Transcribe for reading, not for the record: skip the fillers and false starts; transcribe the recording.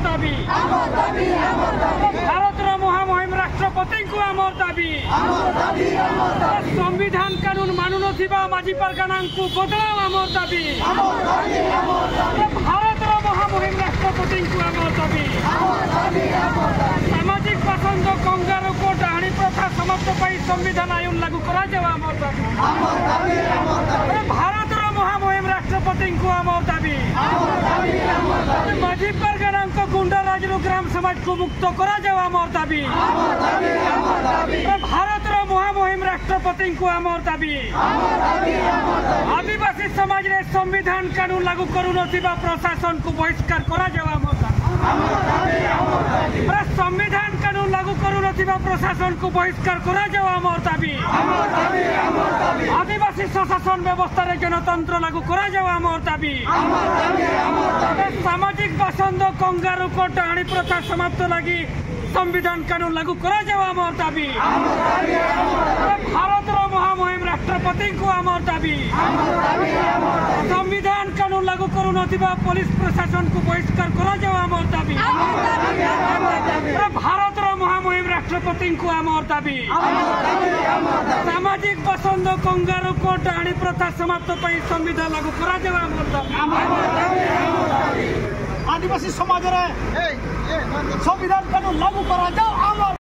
दाबी भारतर महामहिम राष्ट्रपति को आमर दाबी संविधान कानून मानु नथिबा माझी परगना को बदलाव आमर दाबी भारतर महामहिम राष्ट्रपति को आमर दाबी सामाजिक पसंद कंगारू को डाणी प्रथा समाप्त पाई संविधान आईन लागू करा जावा आमर दाबी भारतर महामहिम राष्ट्रपति को आमर दाबी माझी परगना को गुंडा राज ग्राम समाज को मुक्त करा जावा आमर दाबी भारतर महामहिम राष्ट्रपति को आमर दाबी आदिवासी समाज रे संविधान कानून लागू करू नथिबा प्रशासन को बहिष्कार करा जावा आमर दाबी संविधान कानून लागू करू नथिबा प्रशासन को बहिष्कार करा जावा आमर दाबी आदिवासी शासन व्यवस्था रे जनतंत्र लागू करा जावा आमर दाबी सामाजिक पसंद कंगारू को डाणी प्रथा समाप्त लगी संविधान कानून लागू करा जावा आमर दाबी भारतर महामहिम राष्ट्रपति को आमर दाबी संविधान कानून लागू करू नथिबा पुलिस प्रशासन को बहिष्कार करा जावा आमर दाबी भारतर महामहिम राष्ट्रपति को आमर दाबी सामाजिक पसंद कंगारू को डाणी प्रथा समाप्त पाई संविधान लागू करा जावा आमर दाबी आदिवासी समाज रे संविधान कानून लागू करा जाओ।